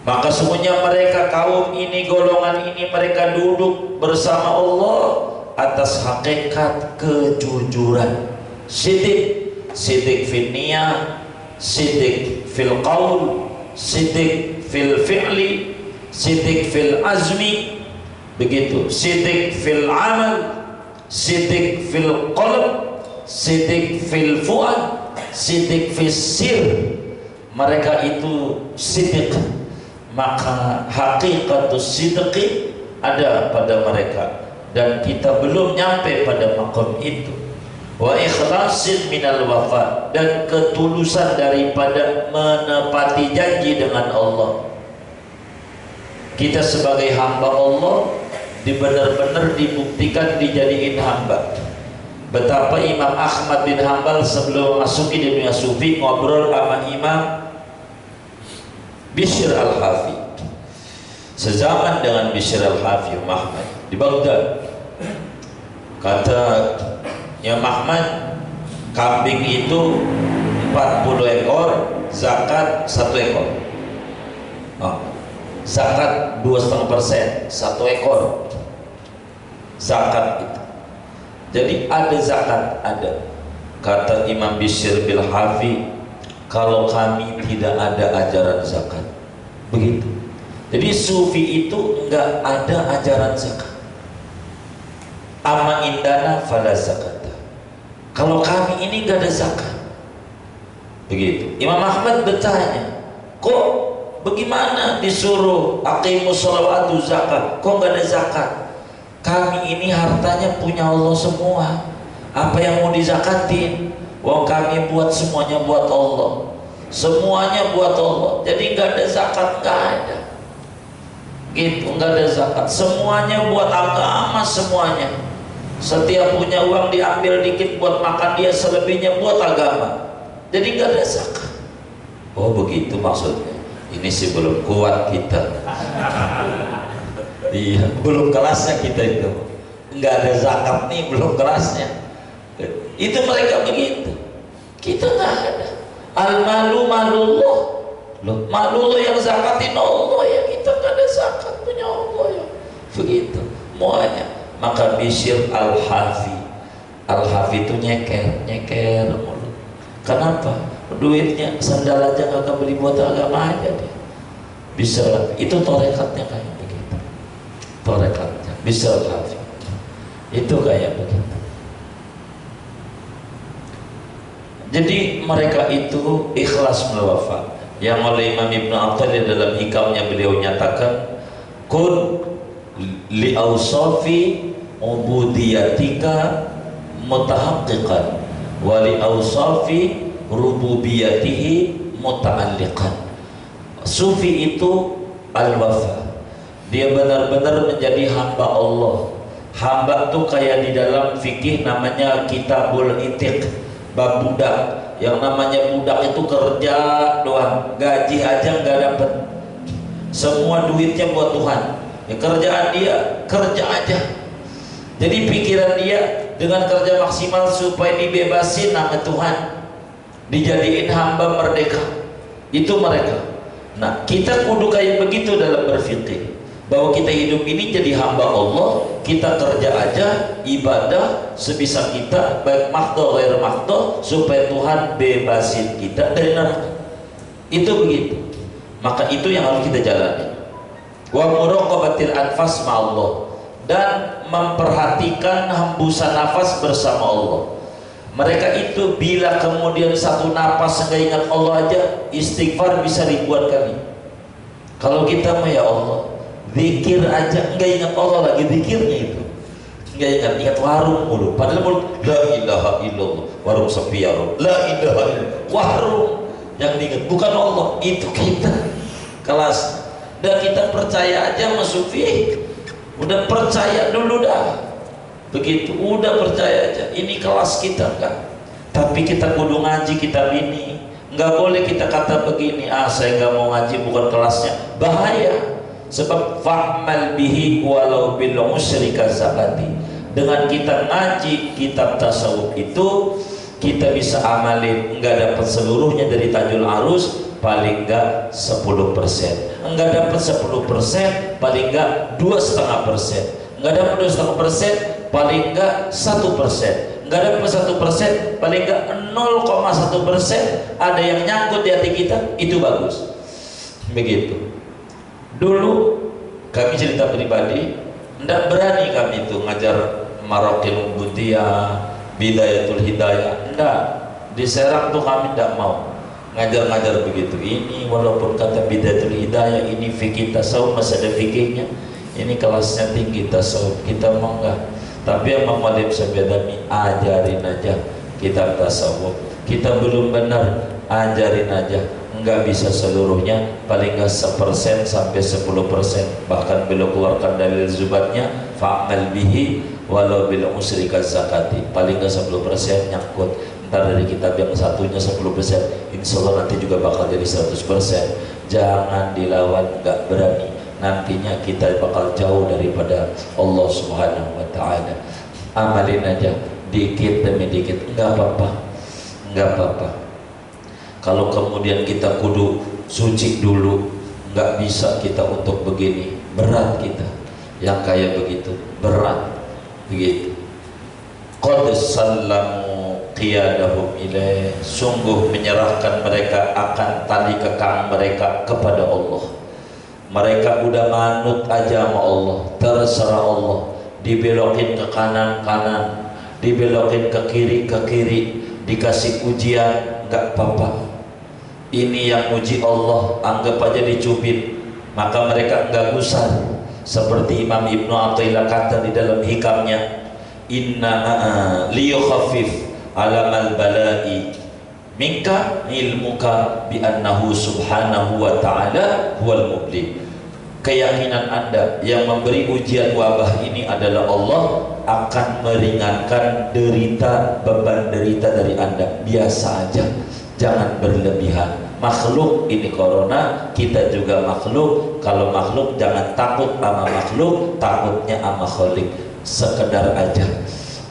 A: Maka semuanya mereka, kaum ini, golongan ini, mereka duduk bersama Allah atas hakikat kejujuran. Sidik fil niyah, sidik fil qaul, sidik fil fi'li, sidik fil azmi, begitu, sidik fil amal, sidik fil qalb, sidik fil fuad, sidik fil sir. Mereka itu sidik, maka hakikatus sidqi ada pada mereka, dan kita belum nyampe pada makom itu. Wa ikhlasin minal wafa, dan ketulusan daripada menepati janji dengan Allah. Kita sebagai hamba Allah benar-benar dibuktikan dijadiin hamba. Betapa Imam Ahmad bin Hanbal sebelum masuki di dunia sufi ngobrol sama Imam Bishr al-Hafi, sezaman dengan Bishr al-Hafi Muhammad di Baghdad. Kata Imam Ahmad, kambing itu 40 ekor, zakat 1 ekor. Zakat 2,5%, 1 ekor zakat itu. Jadi ada zakat, ada. Kata Imam Bishr bil Hafi, kalau kami tidak ada ajaran zakat. Begitu. Jadi sufi itu enggak ada ajaran zakat. Amma indana fala zakata. Kalau kami ini enggak ada zakat. Begitu. Imam Ahmad bertanya, kok bagaimana disuruh aqimus sholawatu zakat, kok enggak ada zakat? Kami ini hartanya punya Allah semua. Apa yang mau dizakatin? Wong kami buat semuanya buat Allah. Semuanya buat Allah. Jadi enggak ada zakat, enggak ada. Gitu, enggak ada zakat. Semuanya buat agama semuanya. Setiap punya uang diambil dikit buat makan dia, selebihnya buat agama. Jadi enggak ada zakat. Oh begitu maksudnya. Ini sih belum kuat kita. Iya, belum kelasnya kita itu. Enggak ada zakat nih, belum kelasnya. Itu mereka begitu. Kita enggak ada. Al-malu malullah. Loh, malullah yang zakatin Allah ya, kita enggak ada zakat punya Allah ya. Begitu. Muanya. Maka Bishr al-Hafi. Al-Hafi itu nyeker mulut. Kenapa? Duitnya sandal aja enggak beli buat agama aja dia. Bisa, itu torekatnya kayak begitu. Torekatnya Bishr al-Hafi. Itu kayak begitu. Jadi mereka itu ikhlas melwafa. Yang oleh Imam Ibn Athaillah dalam hikamnya beliau nyatakan, kun li awsafi ubudiyatika mutahaqqiqan wa li awsafi rububiyatihi muta'alliqan. Sufi itu al-wafa. Dia benar-benar menjadi hamba Allah. Hamba tuh kayak di dalam fikih namanya kitabul itiq, bab budak. Yang namanya budak itu kerja doang, gaji aja nggak dapet, semua duitnya buat Tuhan. Ya, kerjaan dia kerja aja. Jadi pikiran dia dengan kerja maksimal supaya dibebasin nama Tuhan, dijadiin hamba merdeka. Itu mereka. Nah, kita kudu kayak begitu dalam berfikir, bahwa kita hidup ini jadi hamba Allah, kita kerja aja, ibadah sebisa kita, baik mahdoh ghair mahdoh, supaya Tuhan bebasin kita dari neraka. Itu begitu. Maka itu yang harus kita jalani. Wa muraqabatil anfas ma'allah, dan memperhatikan hembusan nafas bersama Allah. Mereka itu bila kemudian satu nafas nggak ingat Allah aja, istighfar bisa ribuan kali. Kalau kita mah ya Allah, zikir aja nggak ingat Allah lagi, zikirnya itu nggak ingat warung mulu. Padahal mulut la ilaha illallah, warung sepi ya Allah, la ilaha illallah, warung yang diingat bukan Allah. Itu kita kelas. Dan kita percaya aja sama sufi, udah percaya dulu dah. Begitu, udah percaya aja. Ini kelas kita kan. Tapi kita kudu ngaji kitab ini. Nggak boleh kita kata begini, saya nggak mau ngaji, bukan kelasnya. Bahaya. Sebab fa'mal bihi walau bil musyrika zakati. Dengan kita ngaji kitab tasawuf itu, kita bisa amalin, nggak dapat seluruhnya dari Tajul Arus, paling nggak 10%. Nggak dapat 10%, paling nggak 2,5%. Nggak dapat 2,5%, paling nggak 1%. Nggak dapat 1%, paling nggak 0,1%. Ada yang nyangkut di hati kita, itu bagus. Begitu. Dulu Kami cerita pribadi, tidak berani kami itu ngajar Maraqil Ubudiyah, Bidayatul Hidayah, tidak. Di Serang tuh kami tidak mau ngajar-ngajar begitu. Ini walaupun kata Bidayatul Hidayah ini fikih tasawuf masih ada fikihnya, ini kelasnya tinggi tasawuf, kita mau enggak. Tapi yang Muhammad Syabadami ajarin aja kitab tasawuf. Kita belum benar, ajarin aja. Enggak bisa seluruhnya, paling enggak 1% sampai 10%. Bahkan beliau keluarkan dalil zubatnya, fa'mal bihi walau bil usri kazakati. Paling enggak 10% nyangkut. Ntar dari kitab yang satunya 10%, insya Allah nanti juga bakal jadi 100%. Jangan dilawan, enggak berani, nantinya kita bakal jauh daripada Allah Subhanahu wa ta'ala. Amalin aja dikit demi dikit, enggak apa-apa, enggak apa-apa. Kalau kemudian kita kudu suci dulu, enggak bisa kita untuk begini, berat kita yang kayak begitu, berat begitu. Qad sallamu qiyadahum ilaih, sungguh menyerahkan mereka akan tali kekang mereka kepada Allah. Mereka udah manut aja sama Allah, terserah Allah. Dibelokin ke kanan-kanan, dibelokin ke kiri, dikasih ujian, enggak apa-apa. Ini yang uji Allah, anggap aja dicubit, maka mereka enggak gusar. Seperti Imam Ibnu Athaillah kata di dalam hikamnya, inna liyukhaffif alamal bala'i minka ilmuka bi annahu subhanahu wa ta'ala huwal mubli. Keyakinan Anda yang memberi ujian wabah ini adalah Allah, akan meringankan derita, beban derita dari Anda. Biasa aja, jangan berlebihan. Makhluk ini corona, kita juga makhluk. Kalau makhluk jangan takut sama makhluk, takutnya sama Khalik. Sekedar aja,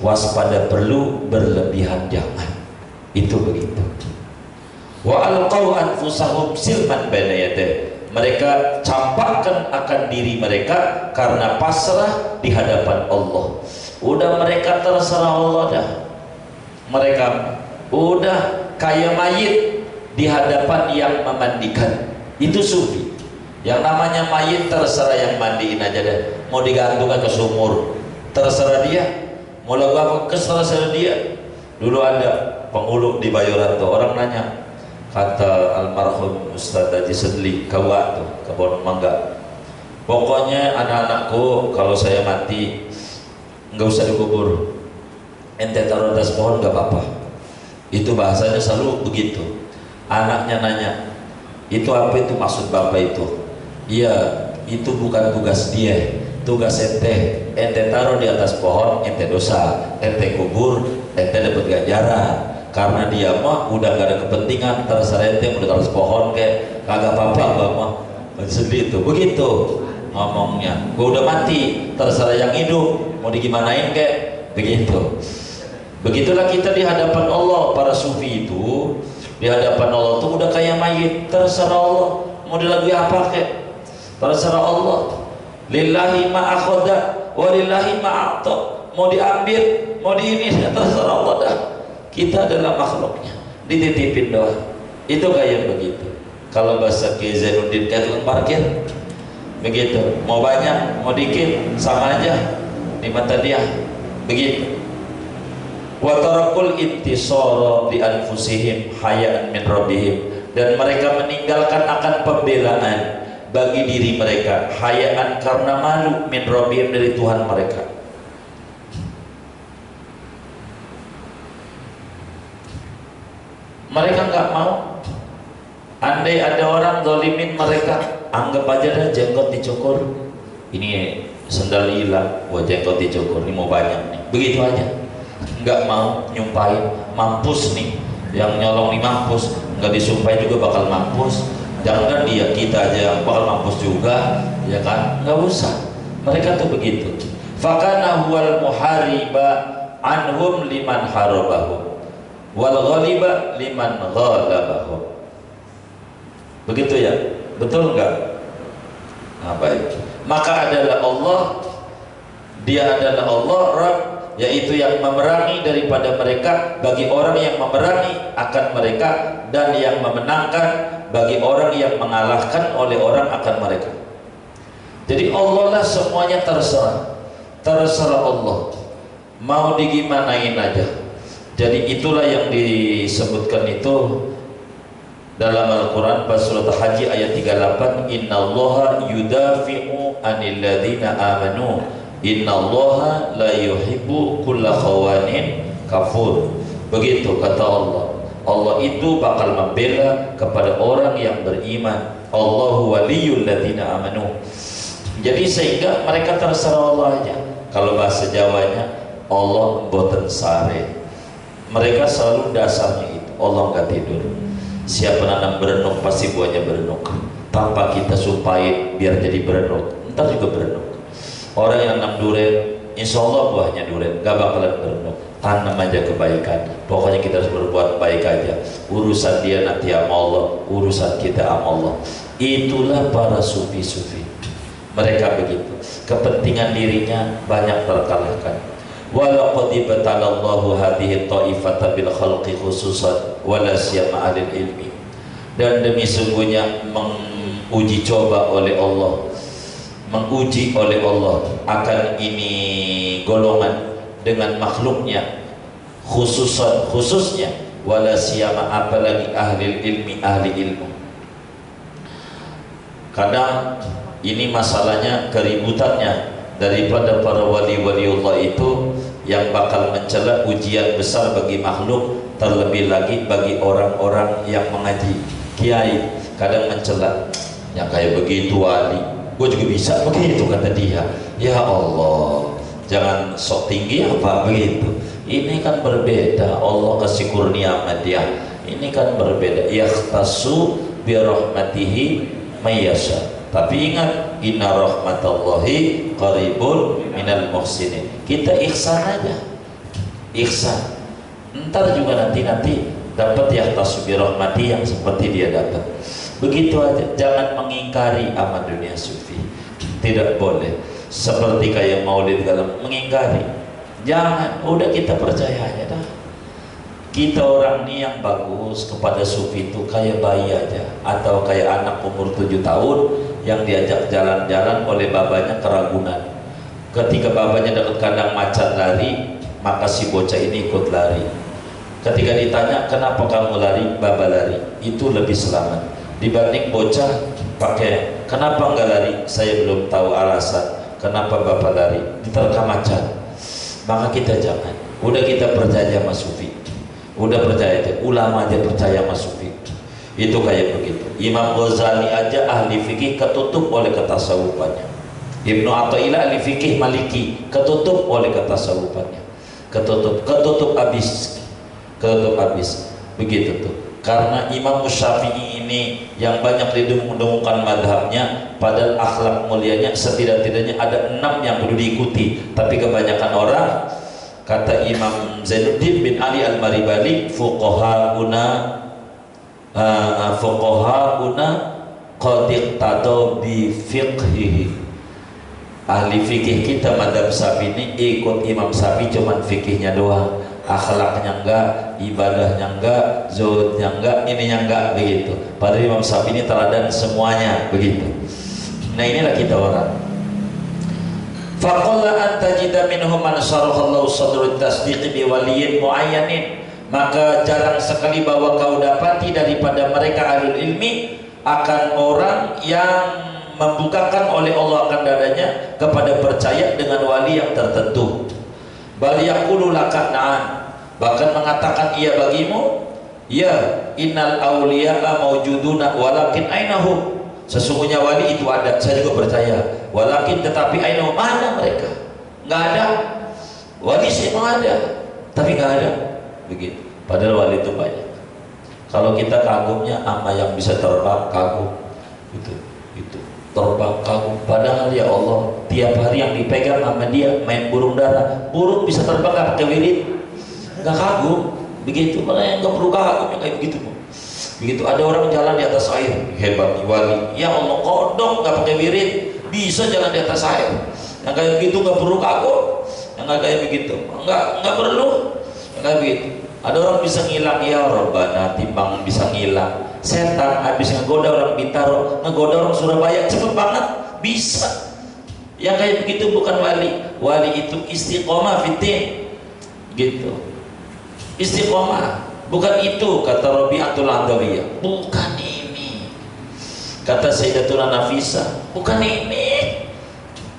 A: waspada perlu, berlebihan jangan. Itu begitu. Wa alqaw anfusahum silman baina yadayhi, mereka campakkan akan diri mereka karena pasrah di hadapan Allah. Udah mereka terserah Allah dah. Mereka udah kayak mayit di hadapan yang memandikan. Itu sufi. Yang namanya mayit terserah yang mandiin aja deh. Mau digantungkan ke sumur, terserah dia. Mau lagu apa, terserah dia. Dulu ada penghulu di Bayoran tuh, orang nanya, kata almarhum Ustadz Haji Sedli Kawa tuh, kebun mangga, pokoknya anak-anakku kalau saya mati nggak usah dikubur, ente taruh atas pohon nggak apa-apa. Itu bahasanya selalu begitu. Anaknya nanya, itu apa itu maksud bapak itu? Iya, itu bukan tugas dia, tugas ente. Ente taruh di atas pohon, ente dosa. Ente kubur, ente dapat ganjaran. Karena dia mah udah gak ada kepentingan, terserah ente mau taruh pohon kayak kagak apa-apa, mah sedih itu. Begitu ngomongnya. Gua udah mati, terserah yang hidup mau digimanain kayak begitu. Begitulah kita di hadapan Allah. Para sufi itu di hadapan Allah tuh udah kayak mayit, terserah Allah mau dilagui apa kayak, terserah Allah. Lillahi ma akhadha wa lillahi ma a'ta, mau diambil mau di ini terserah Allah dah. Kita adalah makhluknya, dititipin doang. Itu kayak begitu. Kalau bahasa Kiai Zainuddin kayak parkir begitu, mau banyak mau dikit sama aja di mata dia begitu. Wa tarakul intisara li anfusihim hayaan min rabbihim, dan mereka meninggalkan akan pembelaan bagi diri mereka, hayaan karena malu, min rabbihim dari Tuhan mereka. Mereka nggak mau. Andai ada orang zalimin mereka, anggap aja dah jenggot dicukur, ini sendal hilang, buat jenggot dicukur, ini mau banyak nih, begitu aja. Nggak mau nyumpahin, mampus nih, yang nyolong nih mampus, nggak disumpahin juga bakal mampus. Jangan dia, kita aja yang bakal mampus juga, ya kan? Nggak usah. Mereka tuh begitu. Fakana huwal muhariba anhum liman harabahu wal ghaliba liman ghalabahu. Begitu ya? Betul enggak? Nah, baik. Maka adalah Allah, dia adalah Allah Rabb, yaitu yang memerangi daripada mereka bagi orang yang memerangi akan mereka, dan yang memenangkan bagi orang yang mengalahkan oleh orang akan mereka. Jadi Allah lah semuanya terserah Allah, mau digimanain aja. Jadi itulah yang disebutkan itu dalam Al-Quran pas surat Haji ayat 38, innallaha yudafi'u anil ladzina amanu innallaha la yuhibbu kulla khawanin kafur. Begitu kata Allah, Allah itu bakal membela kepada orang yang beriman. Allahu waliyul ladzina amanu. Jadi sehingga mereka terserah Allah aja. Kalau bahasa Jawanya, Allah mboten sare. Mereka selalu dasarnya itu, Allah nggak tidur. Siapa nanam berenuk pasti buahnya berenuk. Tanpa kita sumpahin biar jadi berenuk, ntar juga berenuk. Orang yang nanam durian, insya Allah buahnya durian, gak bakalan berenuk. Tanam aja kebaikan. Pokoknya kita harus berbuat baik aja. Urusan dia nanti sama Allah, urusan kita sama Allah. Itulah para sufi-sufi. Mereka begitu, kepentingan dirinya banyak terkalahkan. Walaqad ibtalallahu hadhihi ta'ifata bil khalqi khususan wala siyama alil ilmi. Dan demi sungguhnya menguji coba oleh Allah, menguji oleh Allah akan ini golongan dengan makhluknya khususnya wala siyama apalagi ahli ilmi, ahli ilmu. Kadang ini masalahnya, keributannya daripada para wali-waliullah itu yang bakal mencela ujian besar bagi makhluk, terlebih lagi bagi orang-orang yang mengaji. Kiai kadang mencela, yang kayak begitu wali, gue juga bisa begitu kata dia. Ya Allah, jangan sok tinggi apa begitu. Ini kan berbeda, Allah kasih kurnia sama dia. Ini kan berbeda. Yakhtassu bi rahmatihi mayyasha. Tapi ingat, inna rahmatallahi qaribun minal muhsinin. Kita ihsan aja, ihsan. Ntar juga nanti dapat yakhtassu bi rahmati yang seperti dia dapat. Begitu aja. Jangan mengingkari amal dunia sufi. Tidak boleh. Seperti kayak maulid dalam mengingkari. Jangan. Udah kita percaya aja dah. Kita orang ini yang bagus kepada sufi itu kayak bayi aja, atau kayak anak umur 7 tahun yang diajak jalan-jalan oleh babanya keragunan. Ketika babanya dekat kandang macan lari, maka si bocah ini ikut lari. Ketika ditanya kenapa kamu lari, baba lari, itu lebih selamat dibanding bocah pakai kenapa enggak lari, saya belum tahu alasan kenapa bapak lari, diterkam macan. Maka kita jangan. Udah kita percaya sama sufi, udah percaya aja, ulama aja percaya sama sufi. Itu kayak begitu. Imam Ghazali aja ahli fikih ketutup oleh ketasawufannya. Ibnu Athaillah ahli fikih Maliki ketutup oleh ketasawufannya. Ketutup habis. Begitu tuh. Karena Imam Syafi'i ini yang banyak didengung-dengungkan madhabnya, padahal akhlak mulianya setidak-tidaknya ada 6 yang perlu diikuti. Tapi kebanyakan orang, kata Imam Zainuddin bin Ali Al-Maribali, fuqahauna qad iqtadaw bi fiqhihi. Ahli fikih kita madhab Syafi'i ini ikut Imam Syafi'i cuman fikihnya doang, akhlaknya enggak, ibadahnya enggak, zuhudnya enggak, ininya enggak, begitu. Padahal Imam Syafi'i ini teladan semuanya, begitu. Nah inilah kita orang. Faqalla an tajida minhum man syarahallahu sadrut tasdiq bi waliyin muayyanin. Maka jarang sekali bahwa kau dapati daripada mereka ahlul ilmi akan orang yang membukakan oleh Allah akan dadanya kepada percaya dengan wali yang tertentu. Bal yaqulu laka na'am, bahkan mengatakan iya bagimu, ya innal awliya'a mawjuduna walakin ainahum, sesungguhnya wali itu ada, saya juga percaya, walakin tetapi ainahum, mana mereka? Nggak ada. Wali sih memang ada, tapi nggak ada. Begitu. Padahal wali itu banyak. Kalau kita kagumnya sama yang bisa terbang, kagum. Itu terbang kagum. Padahal ya Allah, tiap hari yang dipegang sama dia main burung dara. Burung bisa terbang nggak pakai wirid, nggak kagum. Begitu. Malah yang nggak perlu kagum yang kayak begitu. Begitu. Ada orang jalan di atas air, hebat nih wali. Ya Allah, kodok nggak pakai wirid bisa jalan di atas air. Yang kayak begitu nggak perlu kagum. Yang nggak kayak begitu, nggak perlu. Yang kayak begitu. Ada orang bisa ngilang, ya Rabbana, timbang bisa ngilang. Setan habis ngegoda orang Bintaro, ngegoda orang Surabaya, cepet banget, bisa. Yang kayak begitu bukan wali. Wali itu istiqomah fitin, gitu. Istiqomah. Bukan itu kata Rabi'atul Adawiyah. Bukan ini. Kata Sayyidatuna Nafisah. Bukan ini.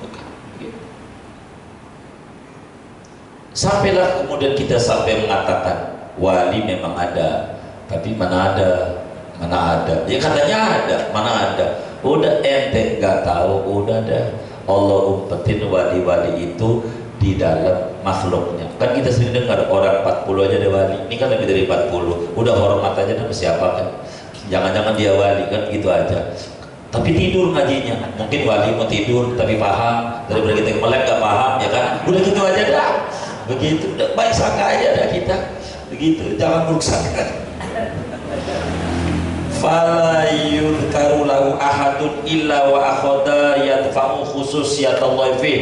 A: Bukan. Gitu. Sampailah kemudian kita sampai mengatakan wali memang ada, tapi mana ada, mana ada. Ya katanya ada, mana ada. Udah ente nggak tahu, udah dah. Allah umpetin wali-wali itu di dalam makhluknya. Kan kita sering dengar orang 40 aja ada wali. Ini kan lebih dari 40. Udah hormat aja sama siapa kan. Jangan-jangan dia wali kan, gitu aja. Tapi tidur ngajinya. Mungkin wali mau tidur tapi paham. Daripada kita melek gak paham, ya kan. Udah gitu aja dah. Begitu. Udah baik sangka aja dah kita. Begitu. Jangan buruk sangka. Fala yudhkaru lahu ahadun illa wa akhadha yadfa'u khususiyatallahi fih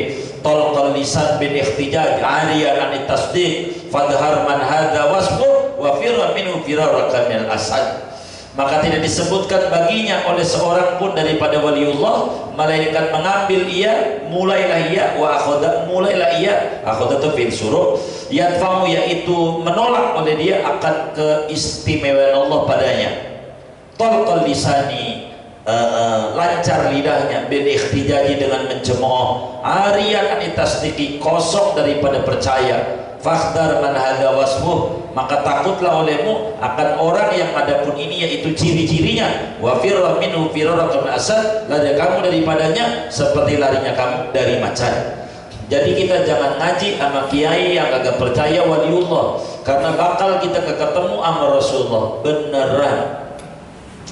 A: talqal lisan bin ikhtijaj ariyan an tasdiq fadhar man hadha wasbu wa firra minhu firaraka minal asad. Maka tidak disebutkan baginya oleh seorang pun daripada waliullah melainkan mengambil ia, mulailah ia, wa akhadha, mulailah ia, akhadha itu fil suruh, yadfa'u yaitu menolak oleh dia akan keistimewaan Allah padanya. Talqal lisani, lancar lidahnya, bil ikhtijaji dengan mencemooh, ariyan an tasdiqi, kosong daripada percaya, fakhdar man hadha wasfuh, maka takutlah olehmu akan orang yang adapun ini yaitu ciri-cirinya, wa firra minhu firaraka min asad, lari kamu daripadanya seperti larinya kamu dari macan. Jadi kita jangan ngaji sama kiai yang agak percaya waliullah, karena bakal kita ketemu sama Rasulullah beneran.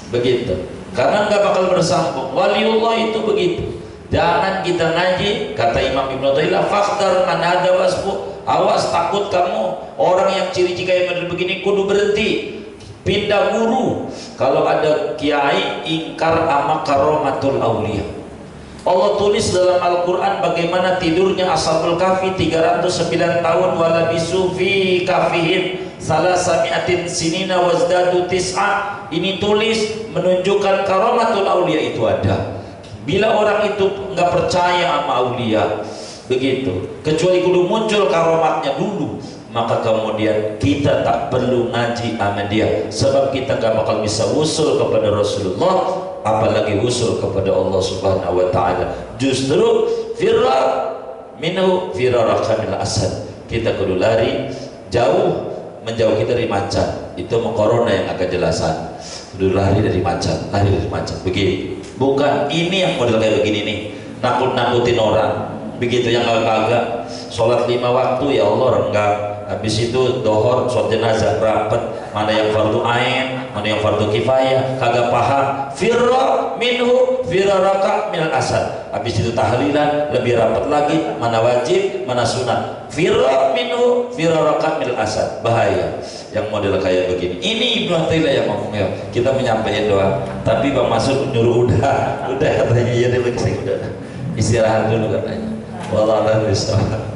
A: Begitu, karena nggak bakal bersambung. Waliullah itu begitu. Jangan kita ngaji, kata Imam Ibnu Taimiyah, fakhdar man hadha wasfu, awas takut kamu orang yang ciri-ciri kayak model begini kudu berhenti, pindah guru. Kalau ada kiai ingkar ama karomatul aulia. Allah tulis dalam Al-Quran bagaimana tidurnya Ashabul Kahfi 309 tahun, walabisu fi kahfihim salasami'atin sinina wazdadu tis'a. Ini tulis menunjukkan karomatul aulia itu ada. Bila orang itu nggak percaya sama aulia, begitu, kecuali kudu muncul karomatnya dulu, maka kemudian kita tak perlu ngaji sama dia, sebab kita gak bakal bisa usul kepada Rasulullah, apalagi usul kepada Allah Subhanahu wa ta'ala. Justru firra minhu firaraka minal asad, kita kudu lari jauh, menjauhi dari macan. Itu corona yang agak jelasan, kudu lari dari macan, lari dari macan. Begitu, bukan ini yang model kayak begini nih, nakut-nakutin orang. Begitu yang kagak sholat 5 waktu, ya Allah renggang. Habis itu dohor sholat jenazah rapet, mana yang fardu ain, mana yang fardu kifayah, kagak paham. Firra minhu firaraka minal asad. Habis itu tahlilan lebih rapet lagi, mana wajib mana sunat. Firra minhu firaraka minal asad. Bahaya yang model kayak begini. Ini Ibnu Athaillah yang ngomongnya. Kita menyampaikan doa, tapi Bang Masud nyuruh udah katanya, ya dia lagi udah istirahat dulu katanya. Wallahu a'lam bishawab.